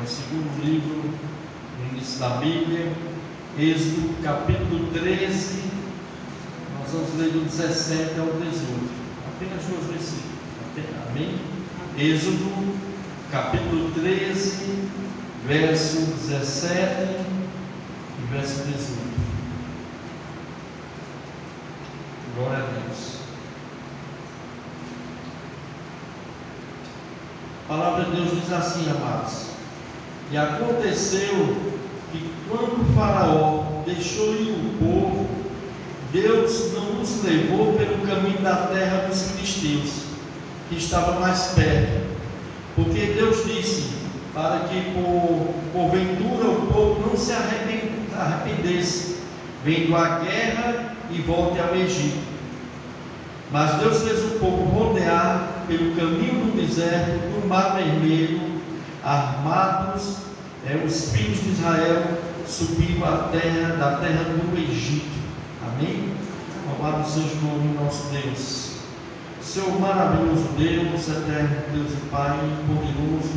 segundo livro no início da Bíblia, Êxodo capítulo 13, nós vamos ler do 17 ao 18, apenas 2 versículos, amém? Êxodo capítulo 13, verso 17 e verso 18. Glória a Deus. A palavra de Deus diz assim, amados: e aconteceu que quando o Faraó deixou ir o povo, Deus não os levou pelo caminho da terra dos filisteus, que estava mais perto, porque Deus disse para que porventura o povo não se arrependesse, vendo a guerra e volte ao Egito. Mas Deus fez o povo rodear pelo caminho do deserto, do mar vermelho, armados, os filhos de Israel subiram da terra do Egito. Amém? Louvado seja o nome do nosso Deus. Seu maravilhoso Deus, eterno Deus e Pai, poderoso,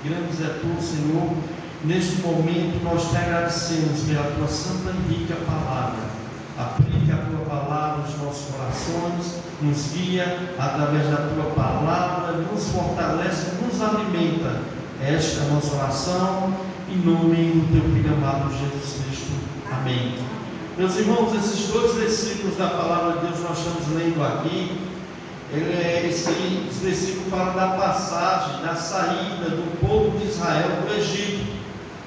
grande é tu, Senhor. Neste momento nós te agradecemos pela tua santa e rica palavra. Aplica a tua palavra nos nossos corações, nos guia através da tua palavra, nos fortalece, nos alimenta. Esta é a nossa oração, em nome do teu Filho amado Jesus Cristo. Amém. Meus irmãos, esses 2 versículos da palavra de Deus nós estamos lendo aqui. Esse versículo fala da passagem, da saída do povo de Israel do Egito,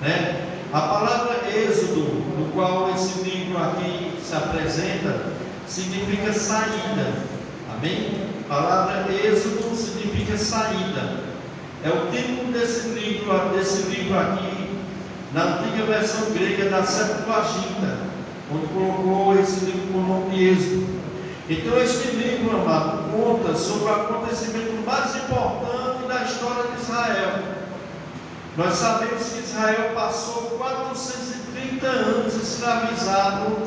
né? A palavra êxodo, no qual esse livro aqui se apresenta, significa saída. Amém? A palavra êxodo significa saída. É o título desse livro aqui, na antiga versão grega da Septuaginta, onde colocou esse livro com o nome de Êxodo. Então este livro, amado, conta sobre o acontecimento mais importante da história de Israel. Nós sabemos que Israel passou 430 anos escravizado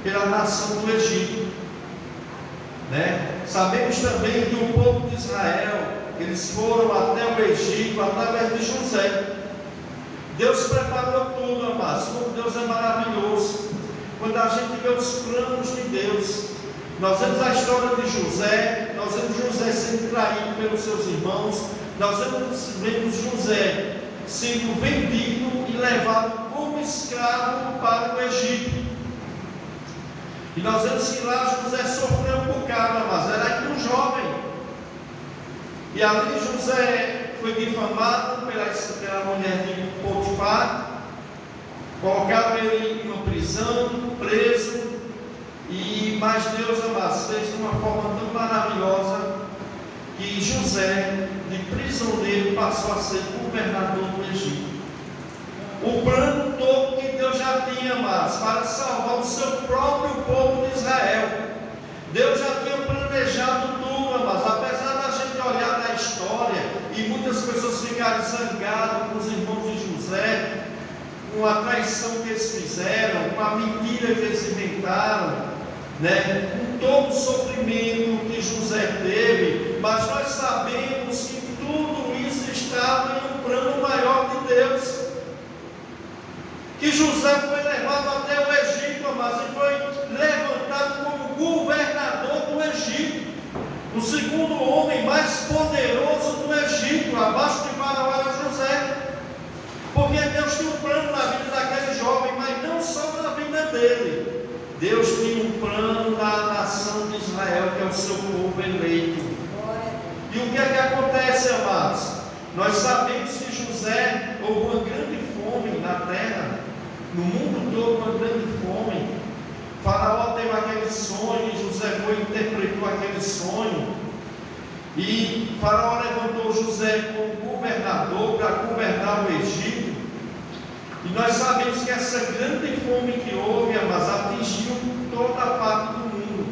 pela nação do Egito, né? Sabemos também que o povo de Israel, eles foram até o Egito através de José. Deus preparou tudo, amados. Como Deus é maravilhoso. Quando a gente vê os planos de Deus, nós vemos a história de José, nós vemos José sendo traído pelos seus irmãos, nós vemos José sendo vendido e levado como escravo para o Egito. E nós vemos que lá José sofreu um bocado, mas era ainda um jovem. E ali José foi difamado pela mulher de Potifar, colocaram ele em uma prisão, preso. Mas Deus, amados, fez de uma forma tão maravilhosa que José, de prisioneiro, passou a ser governador do Egito. O plano todo que Deus já tinha, amados, para salvar o seu próprio povo de Israel. Deus já tinha planejado tudo, amados. Apesar da gente olhar na história e muitas pessoas ficarem zangadas com os irmãos de José, com a traição que eles fizeram, com a mentira que eles inventaram, né? Com todo o sofrimento que José teve, mas nós sabemos que tudo isso estava em um plano maior de Deus. Que José foi levado até o Egito, mas ele foi levantado como governador do Egito, o segundo homem mais poderoso do Egito, abaixo de Faraó era José. Porque Deus tinha um plano na vida daquele jovem, mas não só na vida dele. Deus tinha um plano na nação de Israel, que é o seu povo eleito. E o que é que acontece, amados? Nós sabemos que José houve uma grande fome na terra, no mundo todo uma grande fome. Faraó teve aquele sonho, e José foi e interpretou aquele sonho. E Faraó levantou José como governador para governar o Egito. E nós sabemos que essa grande fome que houve, mas atingiu toda a parte do mundo.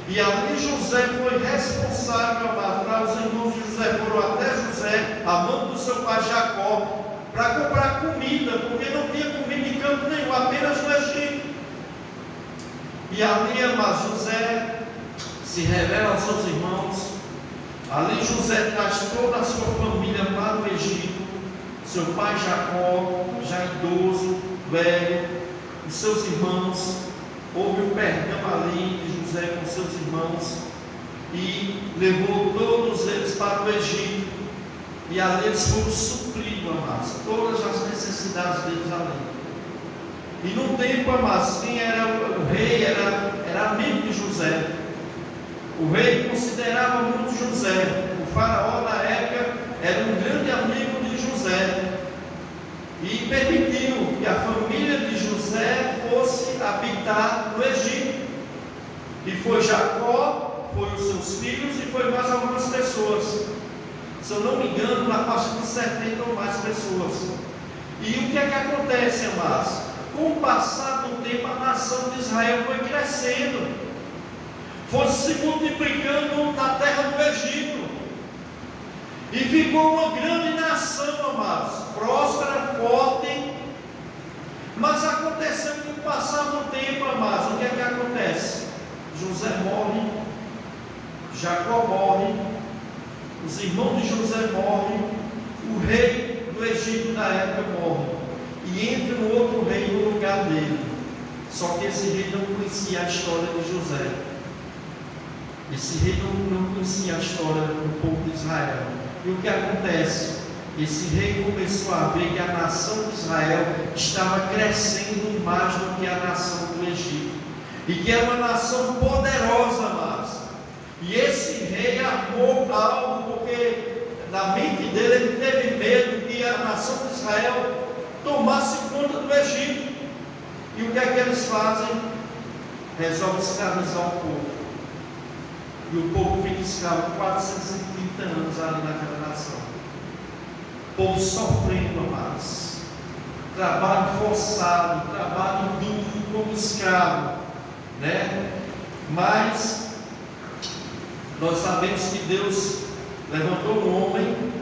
E ali José foi responsável, para os irmãos de José foram até José, a mão do seu pai Jacó, para comprar comida, porque não tinha comida em campo nenhum, apenas no Egito. E ali, mas José se revela aos seus irmãos. Ali José traz toda a sua família para o Egito. seu pai Jacó, já idoso, velho, os seus irmãos. Houve um perdão ali de José com seus irmãos e levou todos eles para o Egito, e ali eles foram supridos, amados, todas as necessidades deles ali. E num tempo, amados, quem era o rei era amigo de José. O rei considerava muito José. O faraó na época era um grande amigo de José e permitiu que a família de José fosse habitar no Egito. E foi Jacó, foi os seus filhos e foi mais algumas pessoas. Se eu não me engano, na faixa de 70 ou mais pessoas. E o que é que acontece, amados? Com o passar do tempo, a nação de Israel foi crescendo, foi se multiplicando na terra do Egito, e ficou uma grande nação, amados, próspera, forte. Mas aconteceu que com o passar do tempo, amados, o que é que acontece? José morre, Jacó morre, os irmãos de José morrem, o rei do Egito na época morre, e entra um outro rei no lugar dele. Só que esse rei não conhecia a história de José. Esse rei não conhecia a história do povo de Israel. E o que acontece? Esse rei começou a ver que a nação de Israel estava crescendo mais do que a nação do Egito, e que era uma nação poderosa, amados. E esse rei armou algo, porque na mente dele ele teve medo que a nação de Israel tomasse conta do Egito. E o que é que eles fazem? Resolvem escravizar o povo. E o povo fica escravo 430 anos ali naquela nação. O povo sofrendo, amados. Trabalho forçado, trabalho duro como escravo, né? Mas nós sabemos que Deus levantou um homem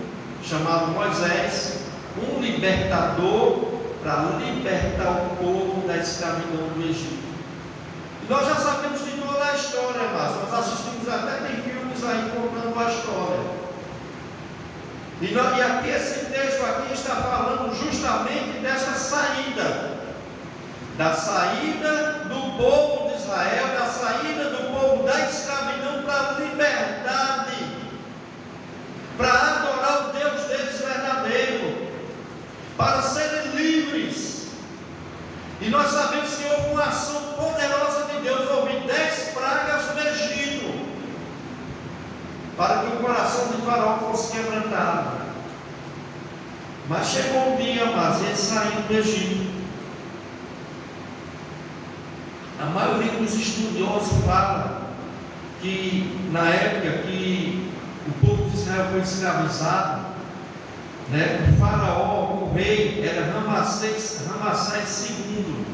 chamado Moisés, um libertador, para libertar o povo da escravidão do Egito. E nós já sabemos de toda a história, mas nós assistimos até, tem filmes aí contando a história. E aqui esse texto aqui está falando justamente dessa saída, da saída do povo de Israel, da saída do povo da escravidão para a liberdade, para adorar o Deus deles verdadeiro, para serem livres. E nós sabemos que houve uma ação poderosa de Deus. Houve 10 pragas no Egito, para que o coração de Faraó fosse quebrantado. Mas chegou um dia, mas eles saíram do Egito. A maioria dos estudiosos fala que na época que o povo de Israel foi escravizado, né, o faraó, o rei, era Ramassés II,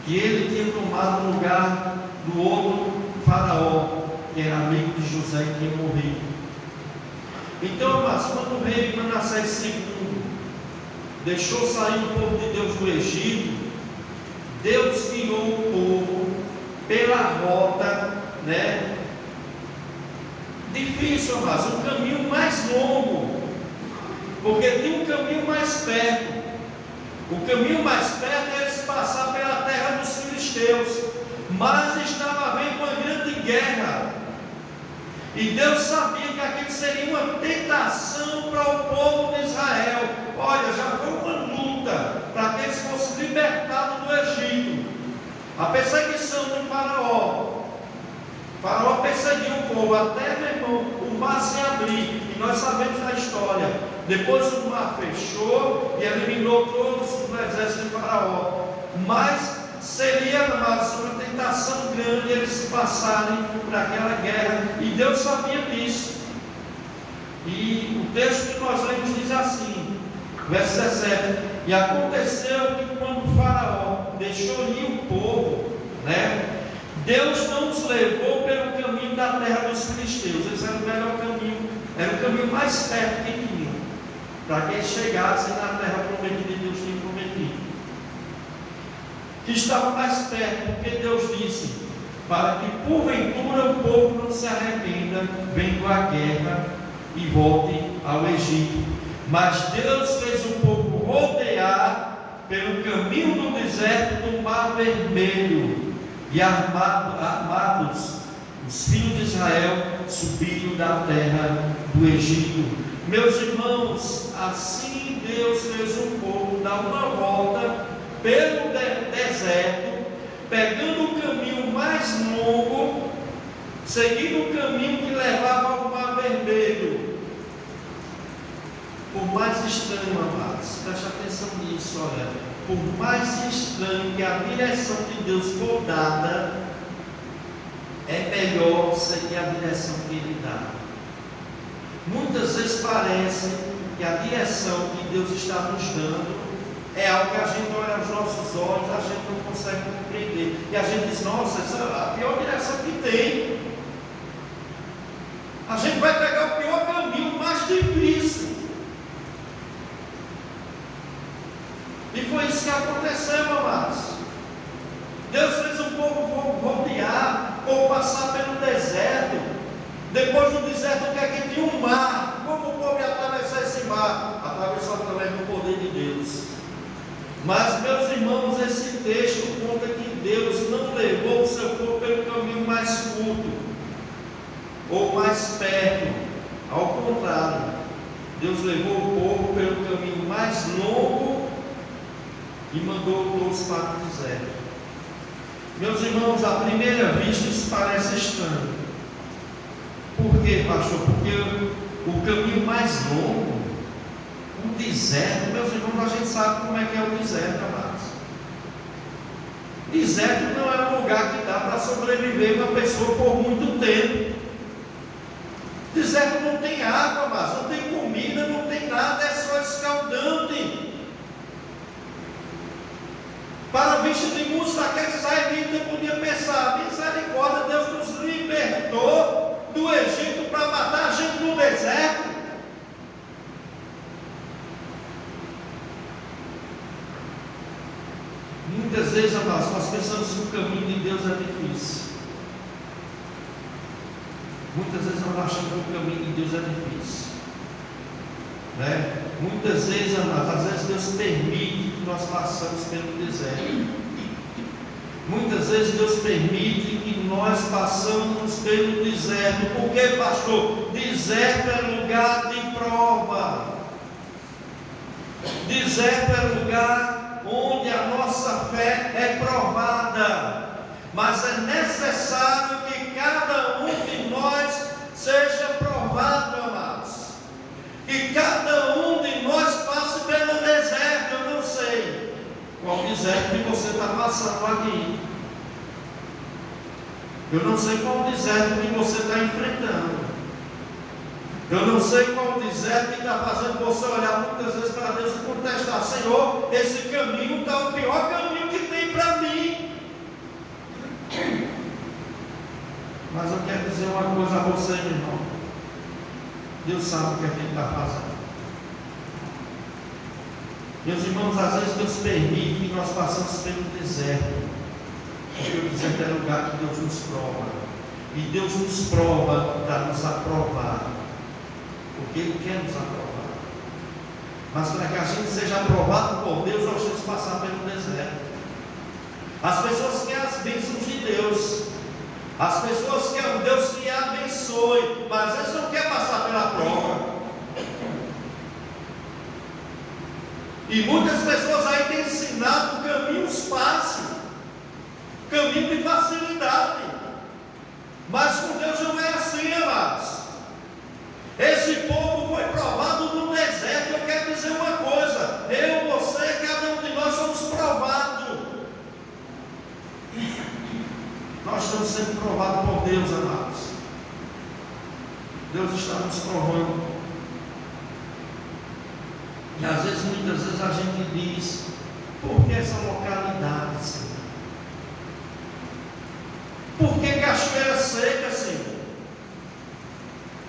que ele tinha tomado o lugar do outro faraó, que era amigo de José e tinha morrido. Então, mas quando o rei Manassés II deixou sair o povo de Deus do Egito, Deus guiou o povo pela rota, né, difícil, mas um caminho mais longo, porque tinha um caminho mais perto. O caminho mais perto era eles passar pela terra dos filisteus, mas estava havendo uma grande guerra, e Deus sabia que aquilo seria uma tentação para o povo de Israel. Olha, já foi uma luta para que eles fossem libertados do Egito. A perseguição do Faraó perseguiu o povo até, meu irmão, o mar se abrir, e nós sabemos a história. Depois o mar fechou e eliminou todos os exércitos de Faraó. Mas seria uma tentação grande eles passarem por aquela guerra, e Deus sabia disso. E o texto que nós lemos diz assim, verso 17: e aconteceu que quando o Faraó deixou ir o povo, né, Deus não os levou pelo caminho da terra dos filisteus. Esse era o melhor caminho, era o caminho mais perto que tinha, para que eles chegassem na terra prometida que Deus tinha prometido, que estava mais perto, porque Deus disse, para que porventura o povo não se arrependa, vendo a guerra, e volte ao Egito. Mas Deus fez o povo rodear pelo caminho do deserto do Mar Vermelho, e armados, os filhos de Israel subiram da terra do Egito. Meus irmãos, assim Deus fez o povo dar uma volta pelo deserto, pegando o caminho mais longo, seguindo o caminho que levava ao Mar Vermelho. Por mais estranho, amados, preste atenção nisso, olha. Por mais estranho que a direção de Deus for dada, é melhor seguir a direção que Ele dá. Muitas vezes parece que a direção que Deus está nos dando é algo que a gente olha aos nossos olhos, a gente não consegue compreender. E a gente diz, nossa, essa é a pior direção que tem. A gente vai pegar o pior caminho, mais difícil. E foi isso que aconteceu, amados. Deus fez o povo rodear, ou passar pelo deserto. Depois do deserto, o que é que tinha? Um mar. Como o povo ia atravessar esse mar? Atravessou através do poder de Deus. Mas, meus irmãos, esse texto conta que Deus não levou o seu povo pelo caminho mais curto, ou mais perto. Ao contrário, Deus levou o povo pelo caminho mais longo e mandou todos para o deserto. Meus irmãos, à primeira vista isso parece estranho. Por quê, pastor? Porque o caminho mais longo, um deserto, meus irmãos, a gente sabe como é que é o deserto, amados. Deserto não é um lugar que dá para sobreviver uma pessoa por muito tempo. Deserto não tem água, amados, não tem comida, não tem nada, é só escaldante. Para a vista de muitos daqueles israelitas podia pensar, misericórdia, Deus nos libertou do Egito para matar a gente no deserto. Muitas vezes, amados, nós pensamos que o caminho de Deus é difícil. Muitas vezes nós achamos que o caminho de Deus é difícil, né? Muitas vezes, amados, às vezes Deus permite que nós passamos pelo deserto. Muitas vezes Deus permite que nós passamos pelo deserto. Por quê, pastor? Deserto é lugar de prova. Deserto é lugar onde a nossa fé é provada. Mas é necessário que cada um de nós seja provado, amados. Que cada um de nós passe pelo deserto. Eu não sei qual deserto que você está passando aqui. Eu não sei qual deserto que você está enfrentando. Eu não sei qual deserto que está fazendo você olhar muitas vezes para Deus e contestar: Senhor, esse caminho está o pior caminho que tem para mim. Mas eu quero dizer uma coisa a você, meu irmão. Deus sabe o que a gente está fazendo. Meus irmãos, às vezes Deus permite que nós passemos pelo deserto, porque o deserto é lugar que Deus nos prova. E Deus nos prova para nos aprovar, porque Ele quer nos aprovar. Mas para que a gente seja aprovado por Deus, nós temos que passar pelo deserto. As pessoas querem as bênçãos de Deus. As pessoas querem um Deus que abençoe, mas eles não querem passar pela prova. E muitas pessoas aí têm ensinado caminhos fáceis, caminho de facilidade. Mas com Deus não é assim, amados. Esse povo foi provado no deserto. Eu quero dizer uma coisa: eu, você, cada um de nós somos provados. Nós estamos sendo provados por Deus, amados. Deus está nos provando. E às vezes, muitas vezes a gente diz: por que essa localidade, Senhor? Por que Cachoeira Seca, Senhor?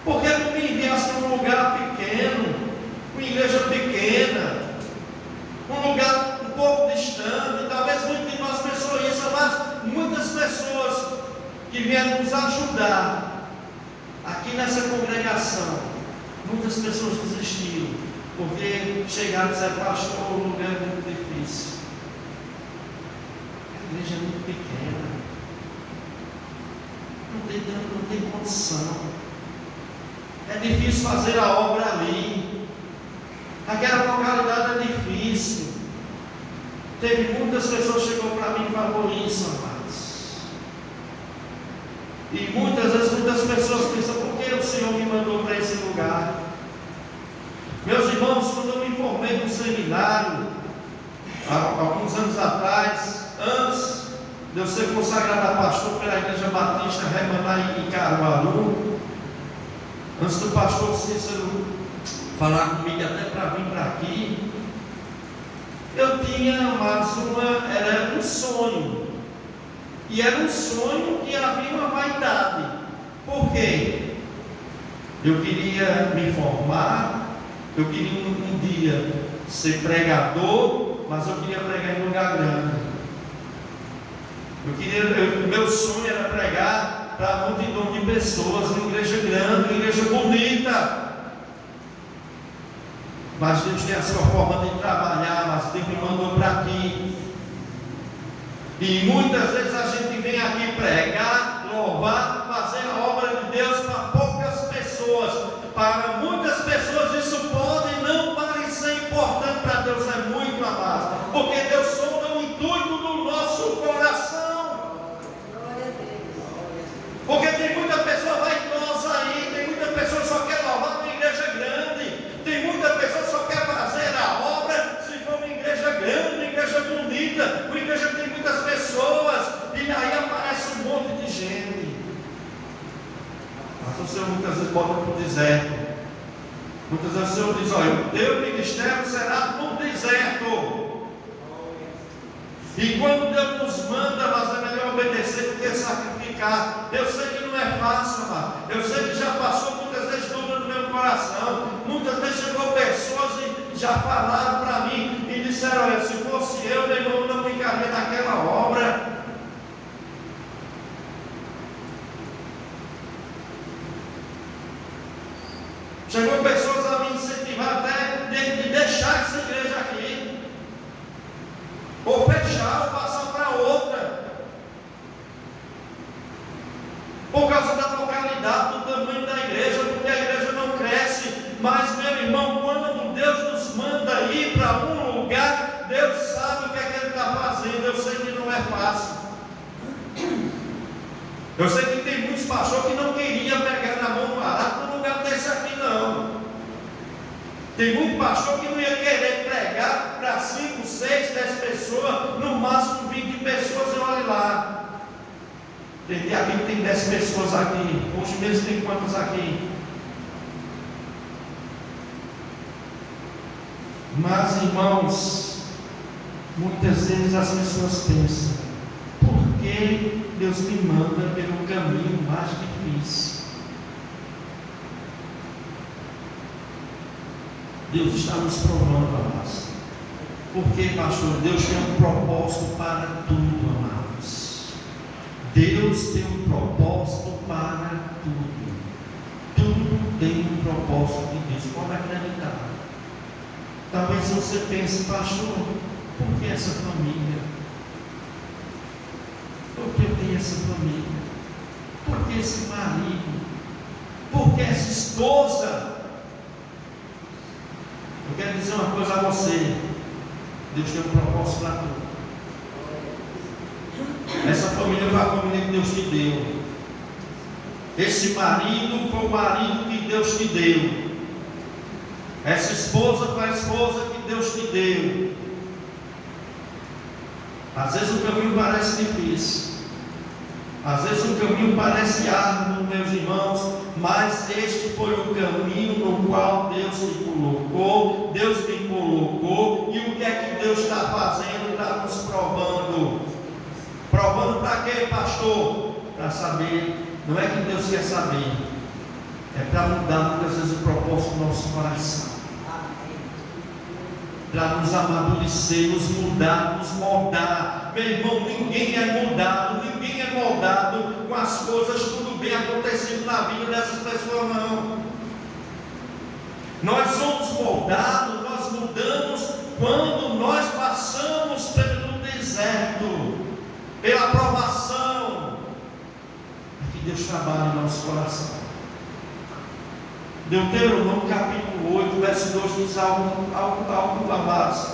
Por que tu me enviaste num lugar pequeno, uma igreja pequena, um lugar um pouco distante? Talvez muitos de nós pensou isso, mas muitas pessoas que vieram nos ajudar aqui nessa congregação, muitas pessoas desistiram, Porque chegaram e disseram, pastor, o lugar é muito difícil. A igreja é muito pequena. Não tem condição. É difícil fazer a obra ali. Aquela localidade é difícil. Teve muitas pessoas que chegou para mim e falou isso, amados. E muitas vezes muitas pessoas pensam, por que o Senhor me mandou para esse lugar? Meus irmãos, quando eu me formei no seminário, há alguns anos atrás, antes de eu ser consagrado a pastor pela Igreja Batista Remaná em Caruaru, antes do pastor Cícero falar comigo até para vir para aqui, eu tinha, amados, era um sonho. E era um sonho que havia uma vaidade. Por quê? Eu queria me formar, eu queria um dia ser pregador, mas eu queria pregar em lugar grande. Meu sonho era pregar para a multidão de pessoas, uma igreja grande, uma igreja bonita. Mas Deus tem a sua forma de trabalhar, mas Deus me mandou para aqui. E muitas vezes a gente vem aqui pregar, louvar, fazer a obra de Deus para poucas pessoas. Para muitas pessoas isso pode não parecer importante, para Deus é muito, amado. Porque Deus sonda o intuito do nosso coração. Porque tem muita pessoa vaidosa aí, tem muita pessoa que só quer louvar uma igreja grande, tem muita pessoa que só quer fazer a obra se for uma igreja grande, uma igreja bonita, uma igreja que tem muitas pessoas, e aí aparece um monte de gente. Mas o Senhor muitas vezes bota para o deserto. Muitas vezes o Senhor diz, olha, o teu ministério será no deserto. E quando Deus nos manda, mas é melhor obedecer do que sacrificar. Eu sei que não é fácil, amado. Eu sei que já passou muitas vezes dúvida no meu coração. Muitas vezes chegou pessoas e já falaram para mim e disseram, olha, se fosse eu, meu irmão, não ficaria naquela obra. Chegou pessoas a me incentivar até de deixar essa igreja aqui, ou fechar, ou passar para outra, por causa da localidade, do tamanho da igreja, porque a igreja não cresce. Mas, meu irmão, quando Deus nos manda ir para um lugar, Deus sabe o que é que Ele está fazendo. Eu sei que não é fácil. Eu sei que tem muitos pastores que não queriam pegar na mão do arado num lugar desse aqui, não. Tem muito pastor que não ia querer pregar para 5, 6, 10 pessoas, no máximo 20 pessoas, e olha lá. Tem aqui que tem 10 pessoas aqui. Hoje mesmo tem quantas aqui? Mas, irmãos, muitas vezes as pessoas pensam, por que Deus me manda pelo caminho mais difícil? Deus está nos provando, amados. Porque, pastor, Deus tem um propósito para tudo, amados. Deus tem um propósito para tudo. Tudo tem um propósito de Deus. Pode acreditar. Talvez você pense, pastor, por que essa família? Por que eu tenho essa família? Por que esse marido? Por que essa esposa? Eu quero dizer uma coisa a você. Deus tem um propósito para tudo. Essa família foi a família que Deus te deu. Esse marido foi o marido que Deus te deu. Essa esposa foi a esposa que Deus te deu. Às vezes o caminho parece difícil. Às vezes o caminho parece árduo, meus irmãos, mas este foi o caminho no qual Deus te colocou, Deus me colocou, e o que é que Deus está fazendo? Está nos provando. Provando para quê, pastor? Para saber, não é que Deus quer saber, é para mudar muitas vezes o propósito do nosso coração. Para nos amadurecer, nos mudar, nos moldar. Meu irmão, ninguém é mudado, ninguém é moldado com as coisas tudo bem acontecendo na vida dessas pessoas, não. Nós somos moldados, trabalhe em nosso coração. Deuteronômio capítulo 8, verso 2 diz algo amados,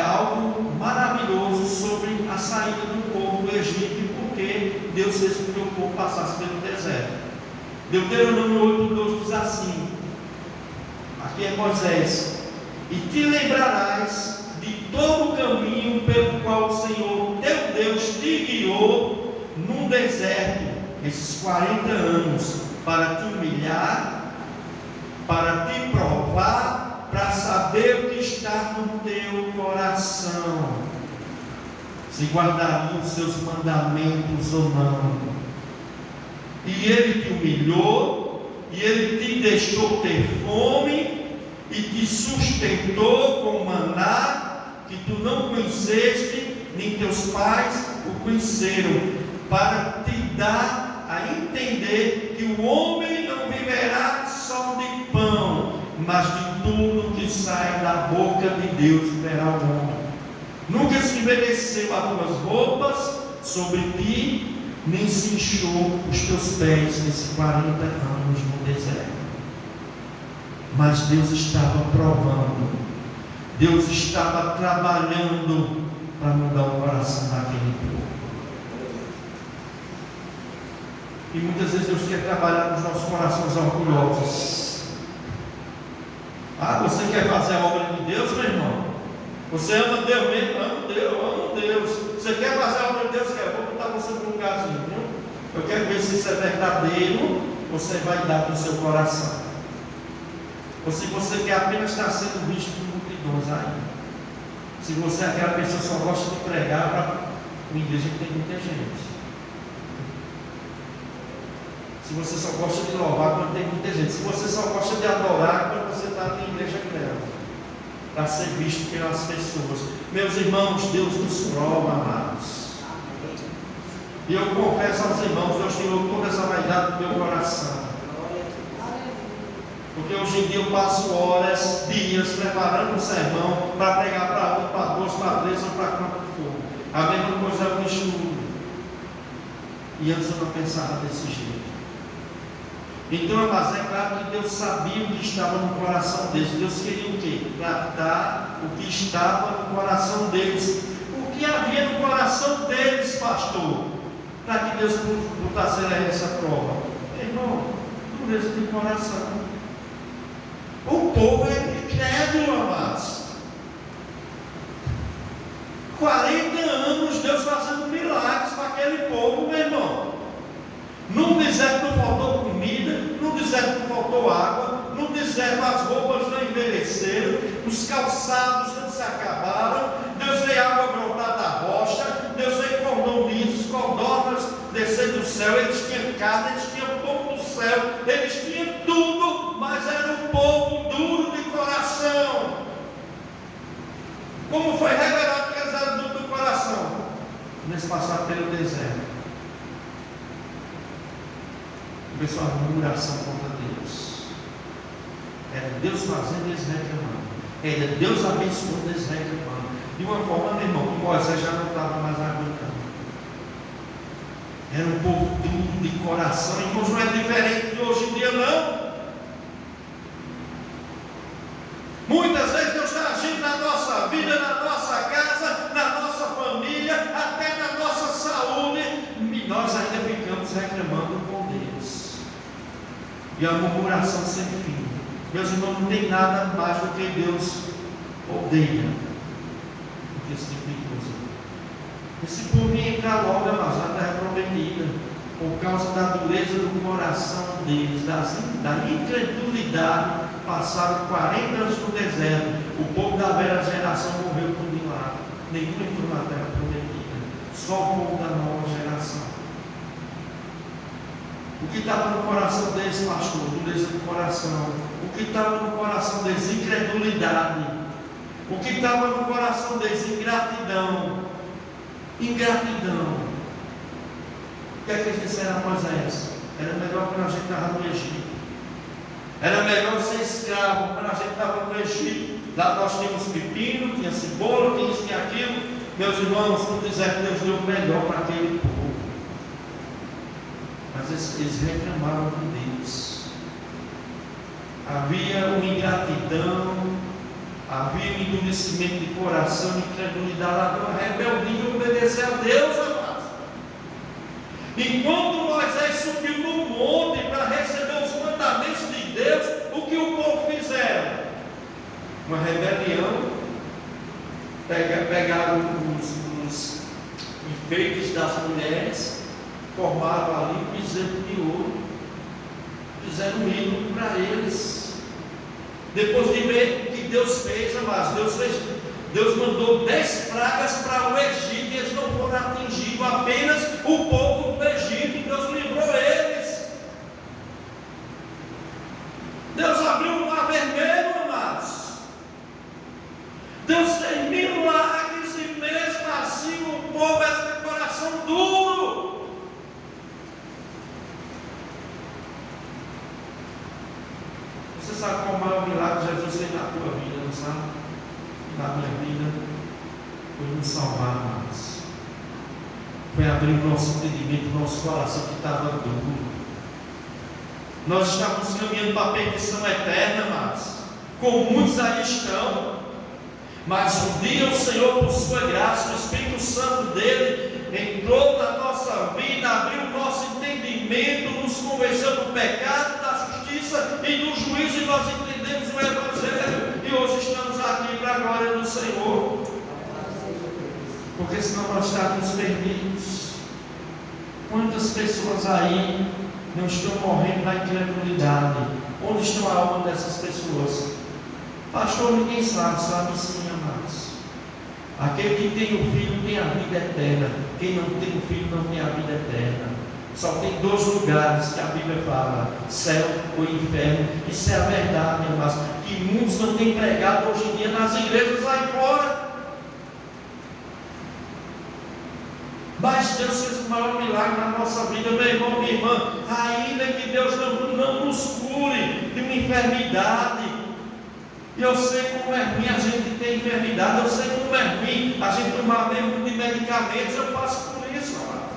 algo maravilhoso sobre a saída do povo do Egito e por que Deus fez com que o povo passasse pelo deserto. Deuteronômio 8, 2 diz assim, aqui é Moisés: e te lembrarás de todo o caminho pelo qual o Senhor teu Deus te guiou num deserto esses 40 anos, para te humilhar, para te provar, para saber o que está no teu coração, se guardariam os seus mandamentos ou não. E ele te humilhou, e ele te deixou ter fome, e te sustentou com maná que tu não conheceste, nem teus pais o conheceram, para te dar a entender que o homem não viverá só de pão, mas de tudo que sai da boca de Deus viverá o homem. Nunca se envelheceu as tuas roupas sobre ti, nem se inchou os teus pés nesses 40 anos no deserto. Mas Deus estava provando, Deus estava trabalhando para mudar o coração daquele povo. E muitas vezes Deus quer trabalhar nos nossos corações orgulhosos. Ah, você quer fazer a obra de Deus, meu irmão? Você ama Deus mesmo? Amo Deus, amo Deus. Você quer fazer a obra de Deus? Quer? Vou botar você num lugarzinho, viu? Eu quero ver se isso é verdadeiro, você vai dar no seu coração. Ou se você quer apenas estar sendo visto por multidões ainda. Se você é aquela pessoa que só gosta de pregar para uma igreja que tem muita gente. Se você só gosta de louvar quando tem muita gente. Se você só gosta de adorar quando você está na igreja grande, para ser visto pelas pessoas. Meus irmãos, Deus nos prova, amados. E eu confesso aos irmãos, Deus tirou toda essa vaidade do meu coração. Porque hoje em dia eu passo horas, dias, preparando um sermão para pregar para um, para dois, para três ou para quanto for. A mesma coisa é o estudo. E antes eu não pensava desse jeito. Então, mas é claro que Deus sabia o que estava no coração deles. Deus queria o quê? Tratar o que estava no coração deles. O que havia no coração deles, pastor? Para que Deus botasse essa prova. Irmão, dureza de coração. O povo é incrédulo, amados. 40 anos Deus fazendo milagres para aquele povo, meu irmão. No deserto não faltou comida, no deserto não faltou água, no deserto as roupas não envelheceram, os calçados não se acabaram, Deus veio água brotar da rocha, Deus veio cordões, codornas descer do céu, eles tinham carne, eles tinham pão do céu, eles tinham tudo, mas era um povo duro de coração. Como foi revelado que eles eram duros do coração? Nesse passar pelo deserto. Começou a murmuração contra Deus. Era Deus fazendo, eles reclamando. Era Deus abençoando, eles reclamando. De uma forma, meu irmão, que Moisés já não estava mais aguentando. Era um povo duro de coração. Irmãos, não é diferente de hoje em dia, não. Muitas vezes Deus está agindo na nossa vida, na nossa casa, na nossa família, até na nossa saúde. E nós ainda ficamos reclamando com Deus. E a murmuração sem fim. Meus irmãos, não tem nada mais do que Deus odeia do que esse tipo de coisa. Esse povo ia entrar logo na terra prometida, por causa da dureza do coração deles, da incredulidade. Passaram 40 anos no deserto. O povo da velha geração morreu por milagre. Nenhum entrou na terra prometida. Só o povo da nova geração. O que estava no coração deles, pastor? Dureza do coração. O que estava no coração deles? Incredulidade. O que estava no coração deles? Ingratidão. Ingratidão. O que é que eles disseram a Moisés? Era melhor quando a gente estava no Egito. Era melhor ser escravo quando a gente estava no Egito. Lá nós tínhamos pepino, tinha cebola, tinha isso, tinha aquilo. Meus irmãos, no deserto Deus deu o melhor para aquele povo. Mas mas eles reclamavam de Deus. Havia uma ingratidão, havia um endurecimento de coração, incredulidade, havia uma rebeldia em obedecer a Deus, amados. Enquanto Moisés subiu no monte para receber os mandamentos de Deus, o que o povo fizeram? Uma rebelião, pegaram os enfeites das mulheres, formaram ali um bezerro de ouro, fizeram um ídolo para eles. Depois de ver o que Deus fez, amados, Deus mandou 10 pragas para o Egito e eles não foram atingidos, apenas o povo do Egito, e Deus livrou eles. Deus abriu o mar vermelho, amados. Deus fez milagres e mesmo assim o povo era de coração duro. Você sabe qual é o maior milagre que Jesus fez na tua vida, não sabe? Na minha vida, foi nos salvar, amados. Foi abrir o nosso entendimento, o nosso coração que estava duro. Nós estávamos caminhando para a perdição eterna, amados. Como muitos aí estão. Mas um dia o Senhor, por sua graça, o Espírito Santo dele, entrou na nossa vida, abriu o nosso entendimento, nos convenceu do pecado, da justiça e do juízo, e nós entendemos o Evangelho, e hoje estamos aqui para a glória do Senhor. Porque senão nós estávamos perdidos. Quantas pessoas aí não estão morrendo na incredulidade? Onde estão a alma dessas pessoas? Pastor, ninguém sabe sim, amados. Aquele que tem o filho tem a vida eterna. Quem não tem o filho não tem a vida eterna. Só tem 2 lugares que a Bíblia fala: céu ou inferno. Isso é a verdade, amados, que muitos não têm pregado hoje em dia nas igrejas lá fora. Mas Deus fez o maior milagre na nossa vida, meu irmão, minha irmã. Ainda que Deus não nos cure de uma enfermidade. Eu sei como é ruim a gente ter enfermidade, eu sei como é ruim a gente tomar mesmo de medicamentos, eu passo por isso, amado.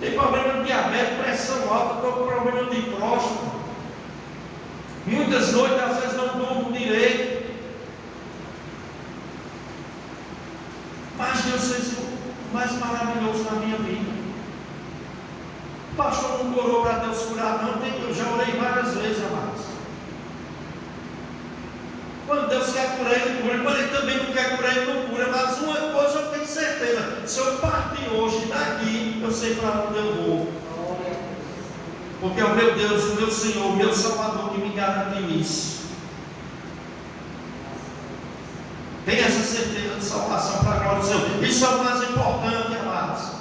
Tem problema de diabetes, pressão alta, estou com problema de próstata. Muitas noites, às vezes, não durmo direito. Mas Deus fez o mais maravilhoso na minha vida. O pastor não orou para Deus curar, não. Eu já orei várias vezes, amados. Quando Deus quer curar, Ele cura. Quando Ele também não quer curar, Ele não cura. Mas uma coisa eu tenho certeza: se eu partir hoje daqui, eu sei para onde eu vou. Porque é o meu Deus, o meu Senhor, o meu Salvador que me garantiu isso. Tem essa certeza de salvação para a glória do Senhor. Isso é o mais importante, amados.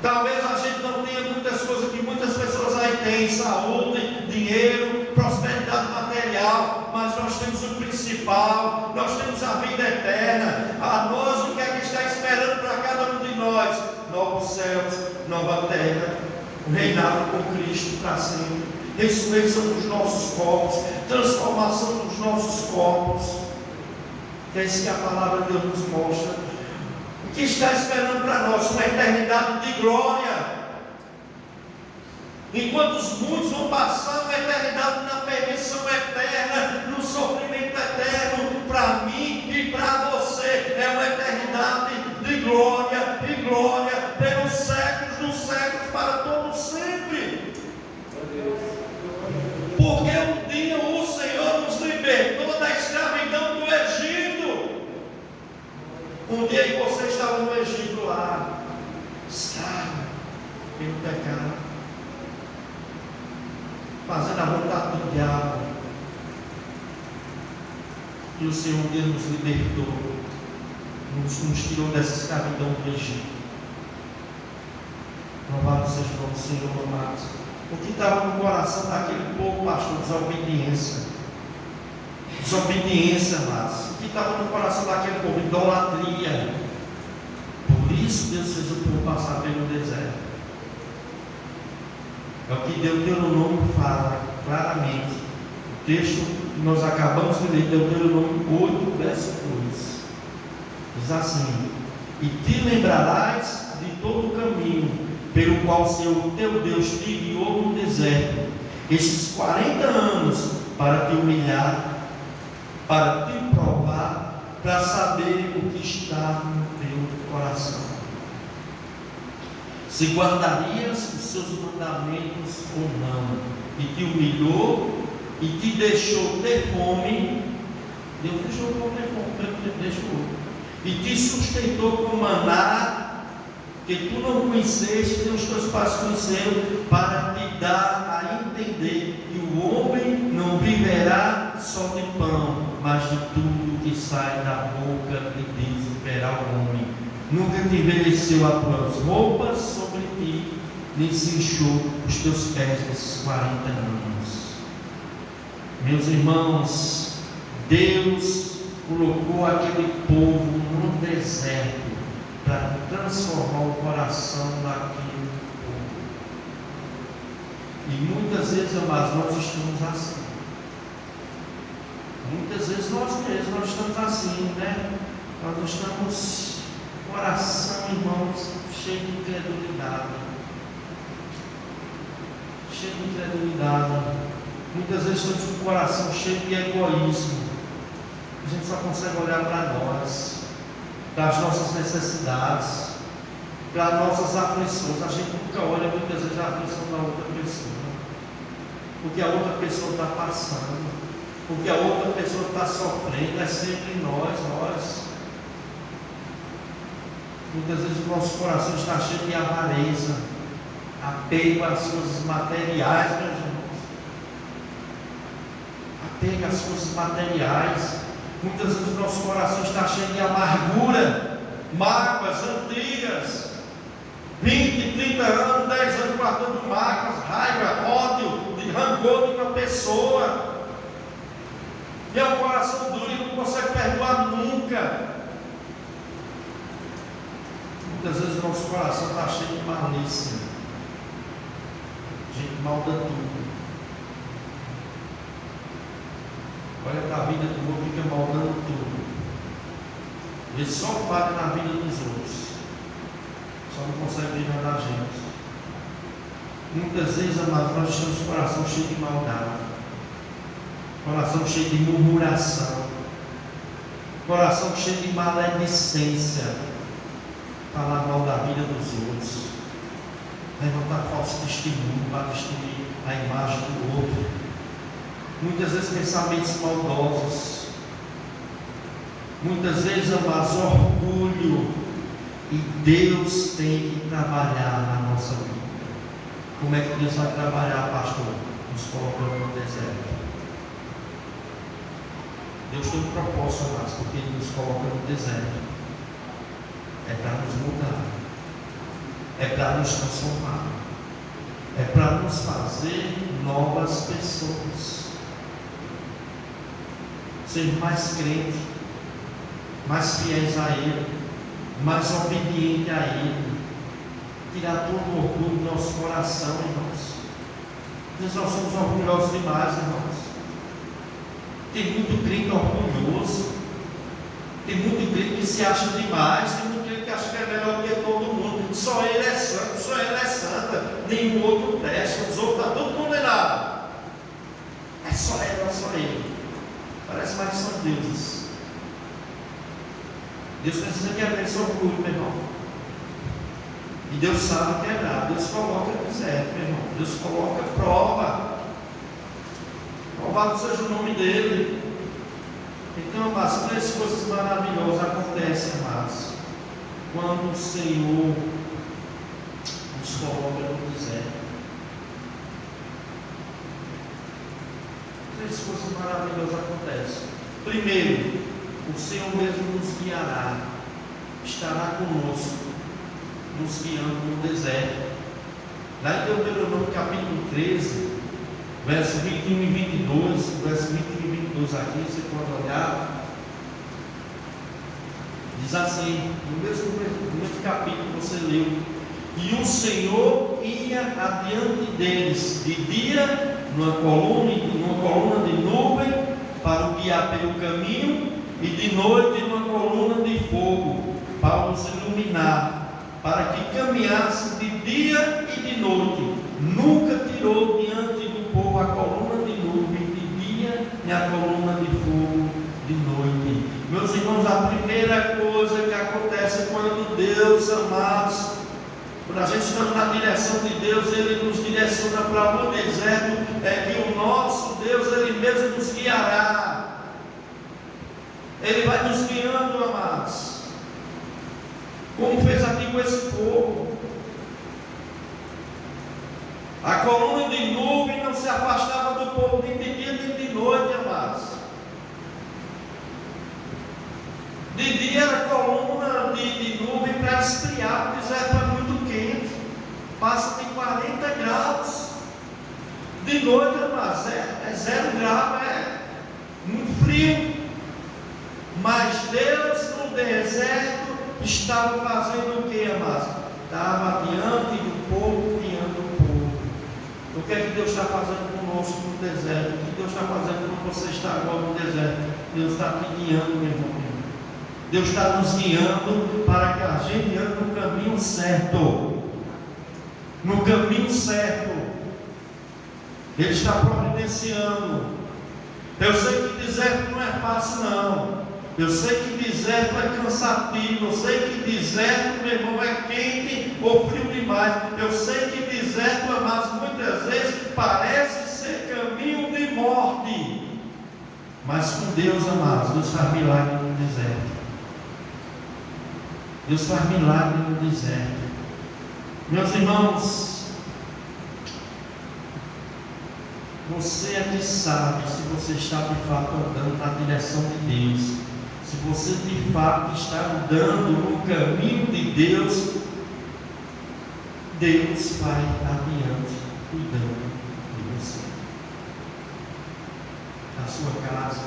Talvez a gente não tenha muitas coisas que muitas pessoas aí têm: saúde, dinheiro, prosperidade material, mas nós temos o principal, nós temos a vida eterna. A nós, o que é que está esperando para cada um de nós? Novos céus, nova terra, o reinado com Cristo para sempre, ressurreição dos nossos corpos, transformação dos nossos corpos. É isso que a palavra de Deus nos mostra. O que está esperando para nós? Uma eternidade de glória. Enquanto muitos vão passar uma eternidade na perdição eterna, no sofrimento eterno, para mim e para você é uma eternidade de glória e glória pelos séculos dos séculos, para todo sempre. Porque um dia o Senhor nos libertou da escravidão do Egito. Um dia que você estava no Egito lá, escravo pelo pecado, fazendo a vontade do diabo. E o Senhor um dia nos libertou, nos tirou dessa escravidão do Egito. Louvado seja o nome do Senhor, amados. O que estava no coração daquele povo, pastor? Desobediência. Desobediência, amados. O que estava no coração daquele povo? Idolatria. Por isso Deus fez o povo passar pelo deserto. É o que Deuteronômio fala claramente. O texto que nós acabamos de ler, Deuteronômio 8, verso 2. Diz assim: e te lembrarás de todo o caminho pelo qual o Senhor teu Deus te guiou no deserto, estes 40 anos, para te humilhar, para te provar, para saber o que está no teu coração, se guardarias os seus mandamentos ou não. E te humilhou e te deixou ter fome. Deus deixou ter fome, deixou. E te sustentou com maná, que tu não conheceste, nem os teus pais conheceram, para te dar a entender que o homem não viverá só de pão, mas de tudo que sai da boca de Deus viverá o homem. Nunca te envelheceu as tuas roupas sobre ti, nem se inchou os teus pés nesses 40 anos. Meus irmãos, Deus colocou aquele povo no deserto para transformar o coração daquele povo. E muitas vezes, amados, nós estamos assim. Muitas vezes nós mesmos nós estamos assim, né? Nós estamos coração, irmãos, cheio de incredulidade. Cheio de incredulidade. Muitas vezes estamos com o coração cheio de egoísmo. A gente só consegue olhar para nós, para as nossas necessidades, para as nossas aflições. A gente nunca olha muitas vezes a aflição da outra pessoa, porque a outra pessoa está passando, porque a outra pessoa está sofrendo. É sempre nós. Muitas vezes o nosso coração está cheio de avareza, apego às coisas materiais, meus irmãos. Apego às coisas materiais. Muitas vezes o nosso coração está cheio de amargura, mágoas antigas, 20, 30 anos, 10 anos guardando mágoas, raiva, ódio, rancor de uma pessoa. E é um coração duro e não consegue perdoar nunca. Muitas vezes o nosso coração está cheio de malícia. A gente malda tudo. Olha para a vida do outro e fica maldando tudo. Ele só falha na vida dos outros, só não consegue ver nada da gente. Muitas vezes, amados, nós estamos com o coração cheio de maldade, coração cheio de murmuração, coração cheio de maledicência, falar mal da vida dos outros, levantar falso testemunho para destruir a imagem do outro. Muitas vezes pensamentos maldosos, muitas vezes, amados, orgulho. E Deus tem que trabalhar na nossa vida. Como é que Deus vai trabalhar, pastor? Nos colocando no deserto. Deus tem um propósito, amados, porque Ele nos coloca no deserto. É para nos mudar, é para nos transformar, é para nos fazer novas pessoas. Ser mais crente, mais fiéis a Ele, mais obediente a Ele, tirar todo o orgulho do nosso coração, irmãos. Às vezes nós somos orgulhosos demais, irmãos. Tem muito crente orgulhoso, tem muito crente que se acha demais, tem muito crente que acha que é melhor que todo mundo. Só ele é santo, só ele é santa, nenhum outro presta, os outros estão todos condenados. É só ele. Parece mais que são deuses. Deus precisa quebrar esse orgulho, meu irmão. E Deus sabe quebrar. Deus coloca no deserto, meu irmão. Deus coloca prova. Louvado seja o nome dele. Então, amados, 3 coisas maravilhosas acontecem, amados, quando o Senhor nos coloca no deserto. 3 coisas maravilhosas acontecem. Primeiro, o Senhor mesmo nos guiará, estará conosco, nos guiando no deserto. Lá em Deuteronômio capítulo 13, verso 21 e 22, verso 21 e 22 aqui, você pode olhar. Diz assim, no mesmo capítulo que você leu: e o Senhor ia adiante deles, de dia numa coluna de nuvem para o guiar pelo caminho, e de noite numa coluna de fogo para os iluminar, para que caminhasse de dia e de noite. Nunca tirou diante do povo a coluna de nuvem de dia e a coluna de fogo de noite. Meus irmãos, a primeira coisa que acontece quando Deus, amados, quando a gente está na direção de Deus, Ele nos direciona para o deserto, é que o nosso Deus, Ele mesmo nos guiará. Ele vai nos guiando, amados, como fez aqui com esse povo. A coluna de nuvem não se afastava do povo nem de dia nem de noite, amados. De dia era coluna de nuvem para esfriar, o deserto é muito quente, passa de 40 graus. De noite, amados, é 0 grau, é muito frio. Mas Deus no deserto estava fazendo o que, amados? Estava diante do povo, guiando o povo. O que é que Deus está fazendo conosco no deserto? O que Deus está fazendo quando você está agora no deserto? Deus está te guiando, meu irmão. Deus está nos guiando para que a gente ande no caminho certo. No caminho certo. Ele está providenciando. Eu sei que deserto não é fácil, não. Eu sei que deserto é cansativo. Eu sei que deserto, meu irmão, é quente ou frio demais. Eu sei que deserto, amados, muitas vezes parece ser caminho de morte. Mas com Deus, amados, Deus faz milagre no deserto. Deus faz milagre no deserto. Meus irmãos, você é que sabe se você está de fato andando na direção de Deus. Se você de fato está andando no caminho de Deus, Deus vai adiante, cuidando de você, da sua casa,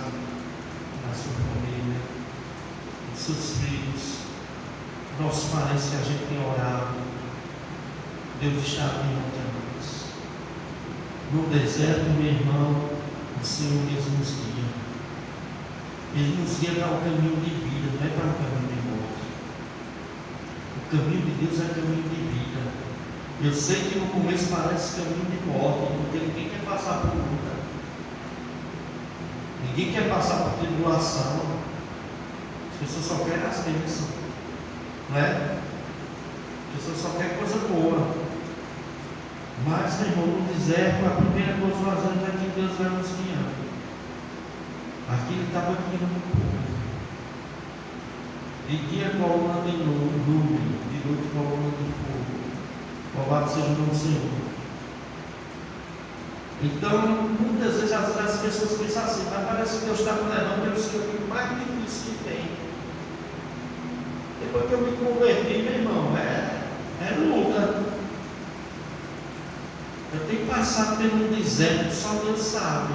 da sua família, dos seus filhos. Nossos parentes que a gente tem orado, Deus está adiante a nós. No deserto, meu irmão, o Senhor mesmo nos guia. Ele nos guia para o caminho de vida, não é para o caminho de morte. O caminho de Deus é caminho de vida. Eu sei que no começo parece caminho de morte, porque ninguém quer passar por luta. Ninguém quer passar por tribulação. As pessoas só querem as bênçãos. Não é? A pessoa só quer coisa boa. Mas, meu irmão, no deserto, a primeira coisa que nós vemos é que Deus vai nos guiando. Aqui Ele estava guiando o povo. De dia coluna de nuvem, de noite coluna de fogo. Louvado seja o nome do Senhor. Então, muitas vezes as pessoas pensam assim, mas parece que Deus está me levando pelos caminhos mais difíceis que tem. Depois que eu me converti, meu irmão, é luta. Eu tenho passado pelo deserto, só Deus sabe.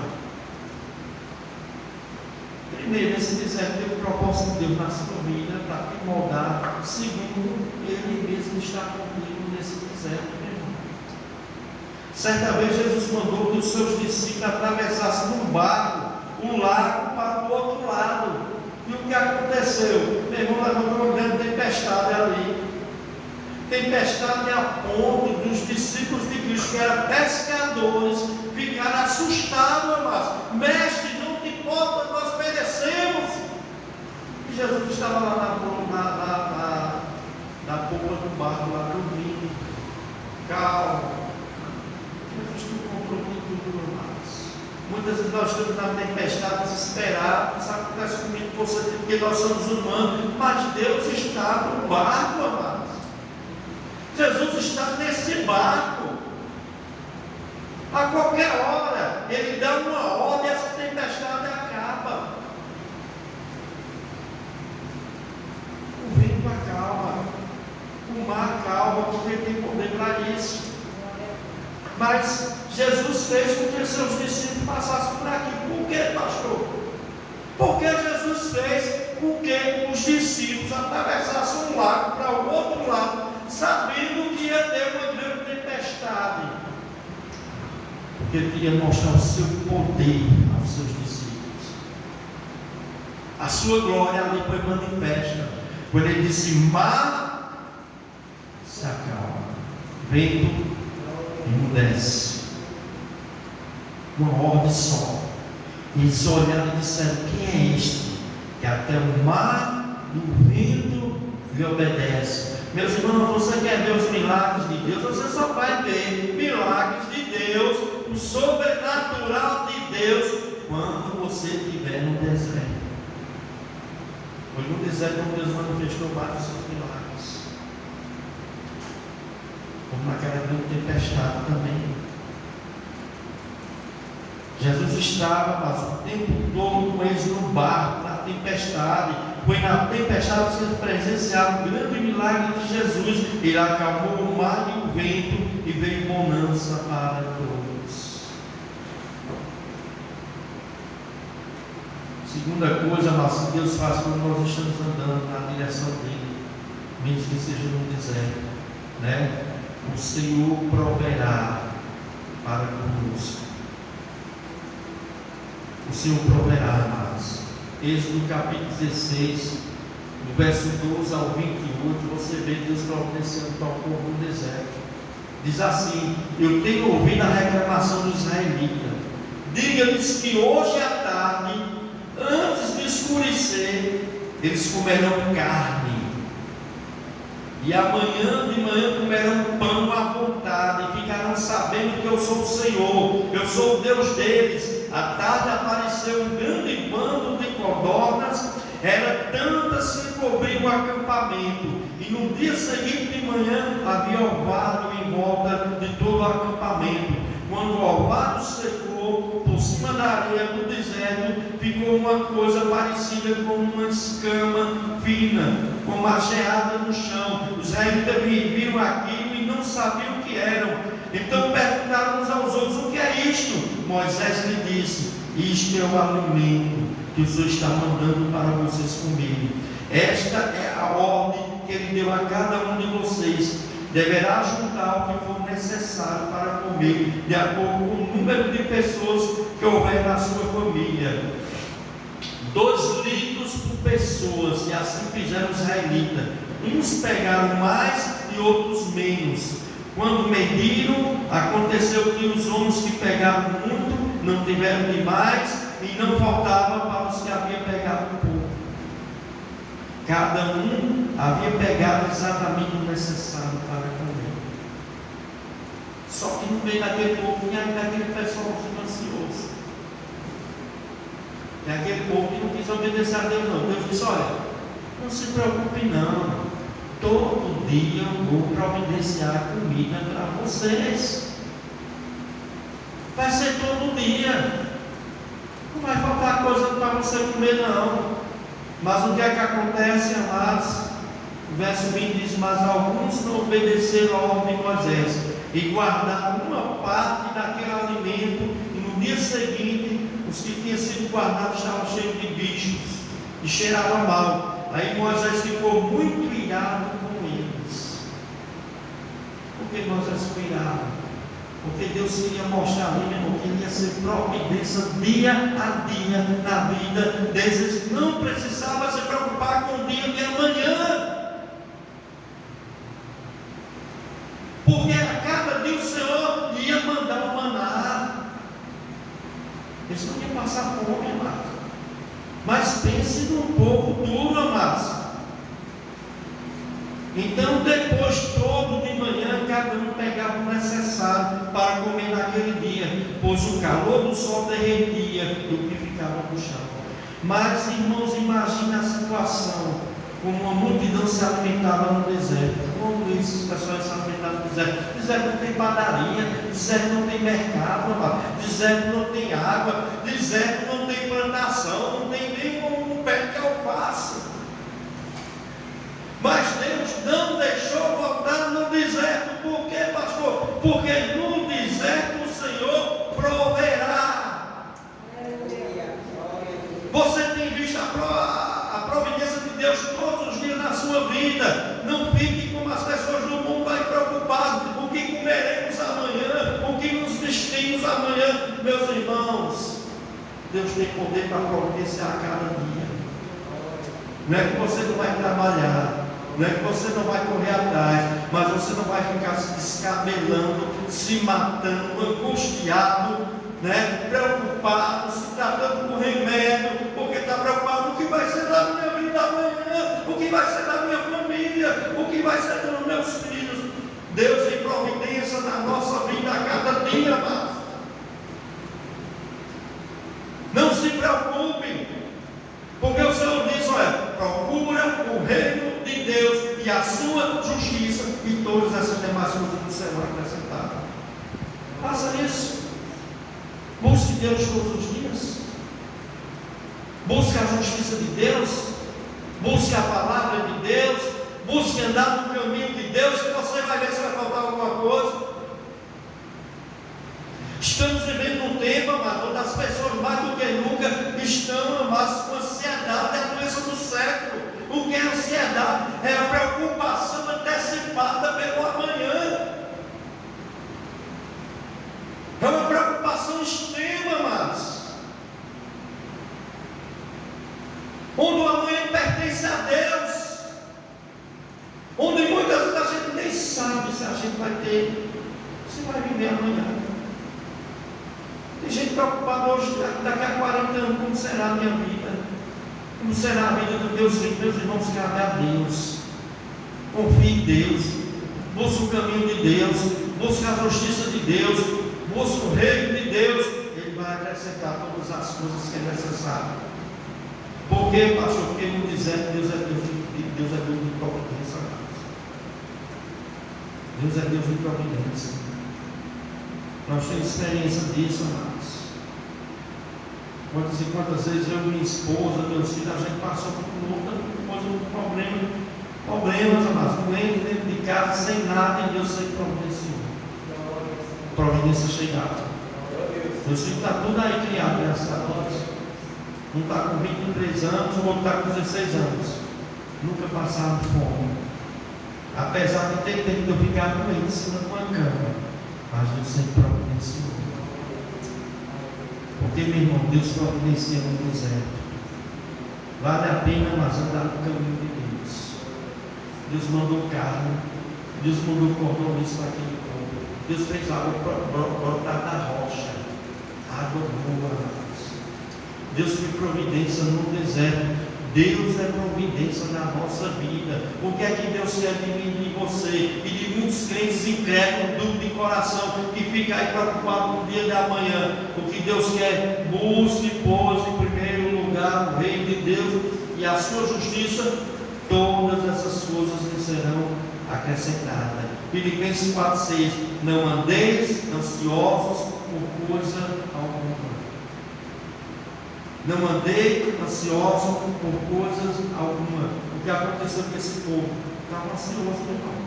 Primeiro, esse deserto tem o propósito de Deus na sua vida para te moldar. Segundo, Ele mesmo está contigo nesse deserto, meu irmão. Certa vez Jesus mandou que os seus discípulos atravessassem num barco o lago para o outro lado. E o que aconteceu? Meu irmão, levantou uma grande tempestade ali. Tempestade a ponto dos discípulos de Cristo, que eram pescadores, ficaram assustados, amados. Mestre, não te importa, nós perecemos. E Jesus estava lá na popa do barco, lá dormindo, calmo. Jesus não controlou tudo, amados. Muitas vezes nós estamos na tempestade, desesperados. Isso acontece comigo, com você, porque nós somos humanos, mas Deus está no barco, amados. Jesus está nesse barco. A qualquer hora, Ele dá uma ordem e essa tempestade acaba. O vento acalma, o mar acalma, porque Ele tem poder para isso. Mas Jesus fez com que os seus discípulos passassem por aqui. Por que, pastor? Porque Jesus fez com que os discípulos atravessassem um lago para o outro lado, sabendo que ia ter uma grande tempestade. Porque Ele queria mostrar o seu poder aos seus discípulos. A sua glória ali foi manifesta. Quando Ele disse: mar, vento emudece. Uma ordem só. E eles olharam e disseram: quem é este? Que até o mar e o vento lhe obedecem. Meus irmãos, você quer ver os milagres de Deus? Você só vai ver milagres de Deus, o sobrenatural de Deus, quando você estiver no deserto. Foi no deserto onde Deus manifestou vários dos seus milagres. Como naquela grande tempestade também. Jesus estava, mas o tempo todo com eles no barco, na tempestade. Foi na tempestade que eles presenciaram o grande milagre de Jesus. Ele acalmou o mar e o vento e veio bonança para todos. Segunda coisa, mas que Deus faz quando nós estamos andando na direção dele, mesmo que seja no deserto, né? O Senhor proverá para conosco. O Senhor proverá, amados. Êxodo capítulo 16, do verso 12 ao 28, você vê Deus providenciando para o povo no deserto. Diz assim: eu tenho ouvido a reclamação dos israelitas. Diga-lhes que hoje à tarde, antes de escurecer, eles comerão carne. E amanhã de manhã comerão pão à vontade, e ficarão sabendo que eu sou o Senhor, eu sou o Deus deles. À tarde apareceu um grande bando de codornas, era tantas que cobriam o acampamento, e no dia seguinte de manhã havia orvalho em volta de todo o acampamento. Quando o orvalho secou, por cima da areia do deserto ficou uma coisa parecida com uma escama fina, com uma geada no chão. Os israelitas viram aquilo e não sabiam o que eram. Então perguntaram uns aos outros: o que é isto? Moisés lhe disse: isto é o alimento que o Senhor está mandando para vocês comerem. Esta é a ordem que ele deu a cada um de vocês: deverá juntar o que for necessário para comer, de acordo com o número de pessoas que houver na sua família. 2 litros por pessoas, e assim fizeram os israelitas. Uns pegaram mais e outros menos. Quando mediram, aconteceu que os homens que pegaram muito não tiveram demais, e não faltava para os que haviam pegado pouco. Cada um havia pegado exatamente o necessário para comer. Só que no meio daquele povo tinha aquele pessoal ansioso. E aquele povo que não quis obedecer a Deus, não. Deus disse: olha, não se preocupe não. Todo dia eu vou providenciar comida para vocês. Vai ser todo dia. Não vai faltar coisa para você comer, não. Mas o que é que acontece, amados? O verso 20 diz: mas alguns não obedeceram a ordem de Moisés e guardaram uma parte daquele alimento, e no dia seguinte os que tinham sido guardados estavam cheios de bichos e cheiravam mal. Aí Moisés ficou muito irado com eles. Por que Moisés ficou irado? Porque Deus queria mostrar ali, meu irmão, que ele ia ser providência dia a dia na vida deles. Não precisava se preocupar com o dia de amanhã, porque a cada dia o Senhor ia mandar o maná. Eles não iam passar fome, amados. Mas pense num povo duro, amados. Então, depois, todo de manhã, cada um pegava o necessário para comer naquele dia, pois o calor do sol derretia o que ficava no chão. Mas, irmãos, imagine a situação: como uma multidão se alimentava no deserto. Como esses pessoas se alimentavam no deserto? Deserto não tem padaria, deserto não tem mercado, amado. Deserto não tem água, deserto não tem plantação, não tem nem um pé de alface. Mas Deus não deixou voltar no deserto. Por quê, pastor? Porque no deserto o Senhor proverá. Você tem visto a providência de Deus todos os dias na sua vida. Não fique como as pessoas do mundo aí preocupadas: o que comeremos amanhã, o que nos vestimos amanhã. Meus irmãos, Deus tem poder para providenciar a cada dia. Não é que você não vai trabalhar, Não é que você não vai correr atrás, mas você não vai ficar se descabelando, se matando, angustiado, né? Preocupado, se tratando com remédio, porque está preocupado o que vai ser da minha vida amanhã, o que vai ser da minha família, o que vai ser dos meus filhos. Deus tem providência na nossa vida a cada dia, amados. Não se preocupe, porque o Senhor diz: olha, procura o reino de Deus e a sua justiça, e todas essas demais coisas serão acrescentadas. Faça isso. Busque Deus todos os dias. Busque a justiça de Deus. Busque a palavra de Deus. Busque andar no caminho de Deus, que você vai ver se vai faltar alguma coisa. Estamos vivendo um tempo, amados, onde as pessoas mais do que nunca estão, amados, com ansiedade. É a doença do século. O que é ansiedade? É a preocupação antecipada pelo amanhã. É uma preocupação extrema, amados. Onde o amanhã pertence a Deus. Onde muitas vezes a gente nem sabe se a gente vai ter, se vai viver amanhã. Tem gente preocupada hoje, daqui a 40 anos, como será a minha vida? Como será a vida dos meus filhos? Meus irmãos, cabe a Deus. Confie em Deus. Busque o caminho de Deus. Busque a justiça de Deus. Busque o reino de Deus. Ele vai acrescentar todas as coisas que é necessário. Por quê, pastor? Porque no deserto Deus é Deus de providência. Deus é Deus de providência. Nós temos experiência disso, amados. Quantas e quantas vezes eu, minha esposa, meus filhos, a gente passou por problemas, amados, doentes dentro de casa, sem nada, e Deus sempre providenciou. Providência chegava. Meus filhos estão tudo aí criado, graças a Deus. Um está com 23 anos, o outro está com 16 anos. Nunca passaram fome. Apesar de ter tenido ficar doente em cima de uma cama, mas Deus sempre providenciou. Porque, meu irmão, Deus providencia no deserto. Vale a pena, mas andar no caminho de Deus. Deus mandou carne, Deus mandou compromisso para aquele povo. Deus fez água brotar da rocha, água boa, amados. Deus fez providência no deserto. Deus é providência na nossa vida. O que é que Deus quer de mim e de você? E de muitos crentes incrédulos, dúvidas de coração, que ficam aí preocupados com o dia de amanhã. O que Deus quer? Busque, pois, em primeiro lugar o reino de Deus e a sua justiça. Todas essas coisas lhe serão acrescentadas. Filipenses 4,6: não andeis ansiosos por coisa alguma. Não andei ansioso por coisas alguma. O que aconteceu com esse povo? Estava ansioso, meu irmão.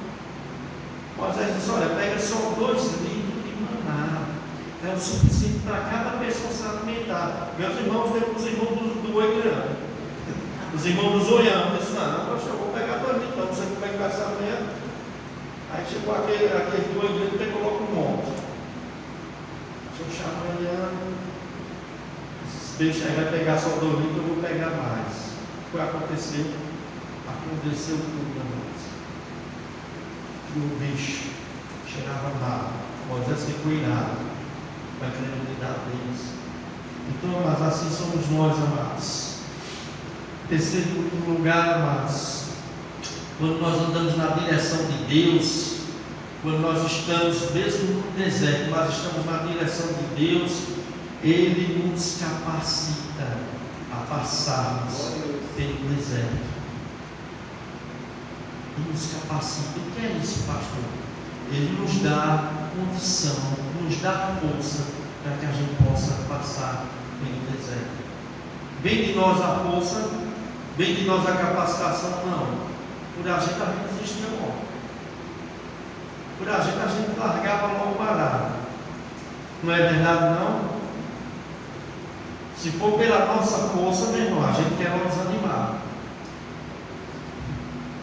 Moisés disse: olha, pega só 2 litros de maná. É o suficiente para cada pessoa se alimentar. Meus irmãos, temos os irmãos do Oigrã. Os irmãos do Zoião. Disse: não, poxa, eu vou pegar 2 litros, não sei como é que vai ser amanhã. Aí chegou aquele do Oigrã e pegou logo um monte. Se eu chamar amanhã, deixa aí, vai pegar só 2 litros, eu vou pegar mais. O que aconteceu? Aconteceu tudo, amados. Que o bicho cheirava mal. Moisés ficou irado com a credibilidade deles. Então, mas assim somos nós, amados. Terceiro lugar, amados, quando nós andamos na direção de Deus, quando nós estamos, mesmo no deserto, nós estamos na direção de Deus, Ele nos capacita a passarmos pelo deserto. Ele nos capacita. O que é isso, pastor? Ele nos dá condição, nos dá força para que a gente possa passar pelo deserto. Vem de nós a força, vem de nós a capacitação? Não. Por a gente desiste não. Por a gente largava logo parado. Não é verdade, não? Se for pela nossa força, meu irmão, a gente quer logo desanimar.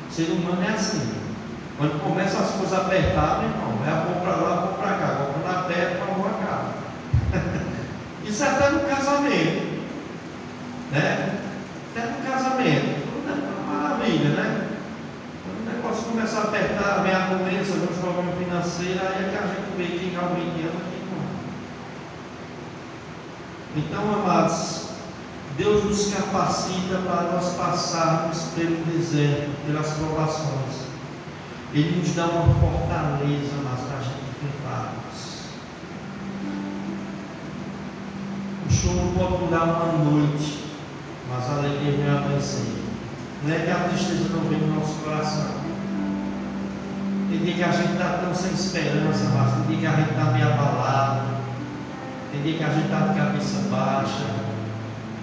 O ser humano é assim. Quando começa as coisas a apertar, meu irmão, é a mão para lá, a mão para cá. Agora quando aperta, a mão acaba. Isso até no casamento. Né? Até no casamento. Tudo é uma maravilha, né? apertar, vem a doença, vem os problemas financeiros, aí é que a gente vê quem realmente ama e quem não. Então, amados, Deus nos capacita para nós passarmos pelo deserto, pelas provações. Ele nos dá uma fortaleza, mas para a gente enfrentarmos. O choro pode durar uma noite, mas a alegria vem amanhecer. Não é que a tristeza não vem no nosso coração. Tem dia que a gente está tão sem esperança, mas tem dia que a gente está meio abalado. Tem dia que a gente está de cabeça baixa.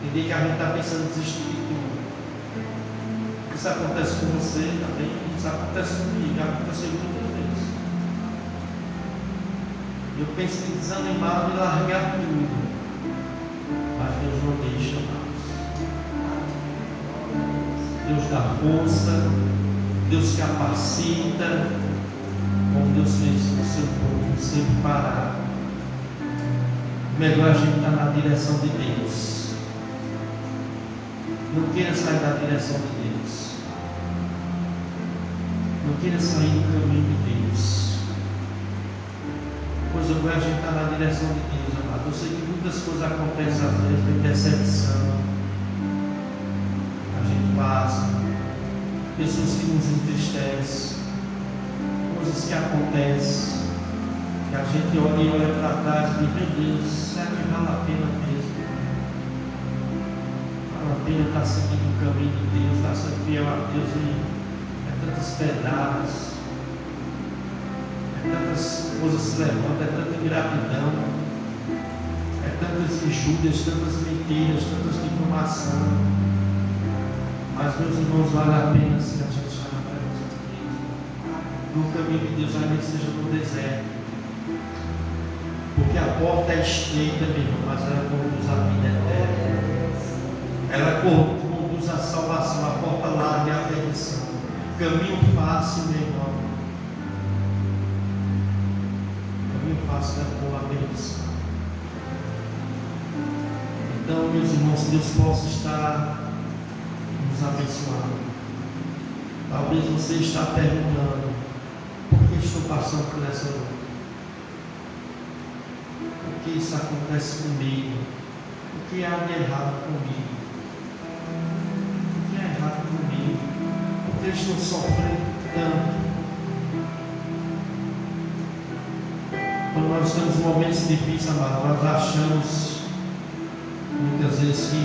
Tem dia que a gente está pensando em desistir de tudo. Isso acontece com você também. Isso acontece comigo. Aconteceu muitas vezes. Eu penso em desanimar e largar tudo. Mas Deus não deixa mais. Deus dá força, Deus capacita, como Deus fez com o seu povo, sempre parar. Melhor a gente estar na direção de Deus. Não queira sair da direção de Deus. Não queira sair do caminho de Deus. Pois agora a gente está na direção de Deus, amado. Eu sei que muitas coisas acontecem às vezes, tem decepção. Passa, pessoas que nos entristecem, coisas que acontecem, que a gente olha e olha para trás e diz: meu Deus, será que vale a pena mesmo? Vale a pena estar seguindo o caminho de Deus, estar sendo fiel a Deus, e é tantas pedradas, é tantas coisas se levantam, é tanta ingratidão, é tantas injúrias, tantas mentiras, tantas difamações. Mas, meus irmãos, vale a pena se a gente estiver na presença de Deus. No caminho de Deus, ainda que seja no deserto. Porque a porta é estreita, meu irmão, mas ela conduz à vida eterna. Ela conduz à salvação. A porta larga é a perdição. Caminho fácil, meu irmão. Caminho fácil é por a perdição. Então, meus irmãos, Deus possa estar abençoado. Talvez você está perguntando: por que estou passando por essa luta? Por que isso acontece comigo? O que há de errado comigo? O que é errado comigo? Por que eu estou sofrendo tanto? Quando nós temos momentos difíceis, amado, nós achamos muitas vezes que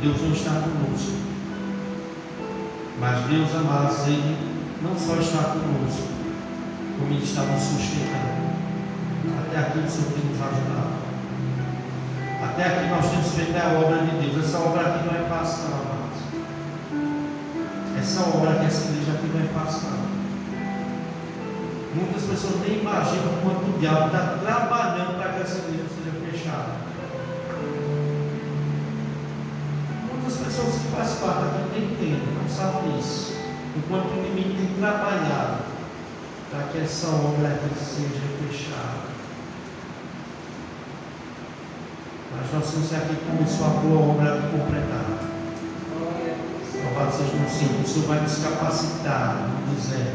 Deus não está conosco. Mas Deus, amados, Ele não só está conosco, como Ele está nos sustentando. Até aqui o Senhor tem nos ajudado. Até aqui nós temos feito a obra de Deus. Essa obra aqui não é fácil, não, amados. Essa obra aqui, essa igreja aqui não é fácil, não. Muitas pessoas nem imaginam quanto o diabo está trabalhando para que essa igreja seja fechada. As pessoas que fazem parte aqui não entendem, não sabem isso. Enquanto o inimigo tem trabalhado para que essa obra aqui seja fechada. Mas nós temos aqui começou a boa obra de completar. Louvado seja o Senhor. O Senhor vai nos capacitar, nos dizer.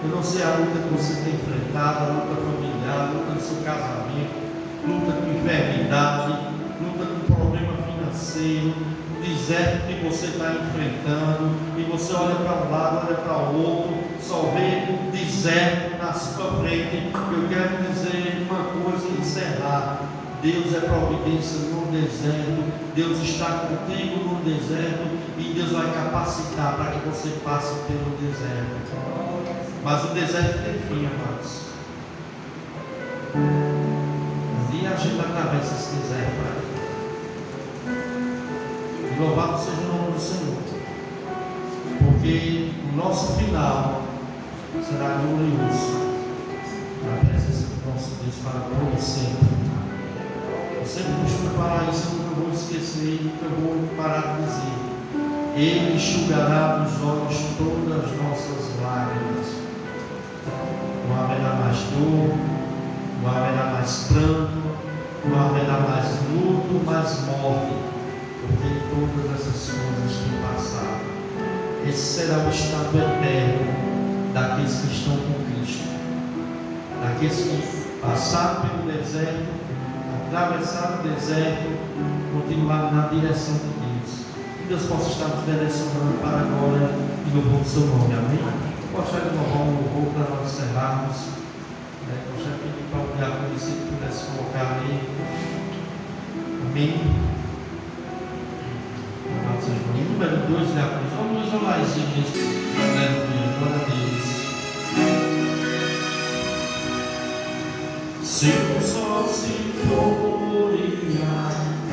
Eu não sei a luta que você tem enfrentado, a luta familiar, a luta do seu casamento, luta com enfermidade, luta com problema financeiro, deserto que você está enfrentando, e você olha para um lado, olha para o outro, só vê deserto na sua frente. Eu quero dizer uma coisa e encerrar: Deus é providência no deserto, Deus está contigo no deserto, e Deus vai capacitar para que você passe pelo deserto. Mas o deserto tem fim, amados. E a gente atravessa esse deserto. Louvado seja o nome do Senhor, porque o nosso final será glorioso na presença do nosso Deus para todo sempre. Eu sempre costumo falar isso, eu nunca vou esquecer, nunca vou parar de dizer: Ele enxugará dos olhos todas as nossas lágrimas. Não haverá mais dor, não haverá mais pranto, não haverá mais luto, mais morte, porque todas essas coisas que passaram. Esse será o estado eterno daqueles que estão com Cristo, daqueles que passaram pelo deserto, atravessaram o deserto, continuaram na direção de Deus. Que Deus possa estar nos direcionando para a glória e louvor do seu nome. Amém? Gostaria de louvar um louvor para nós encerrarmos. Gostaria de pedir para o diácono se pudesse colocar ali. Amém. Número 2, diáconos. Vamos olhar esse dia. Aleluia. Glória a Deus. Se o sol se for e a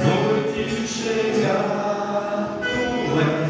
noite chegar, tu és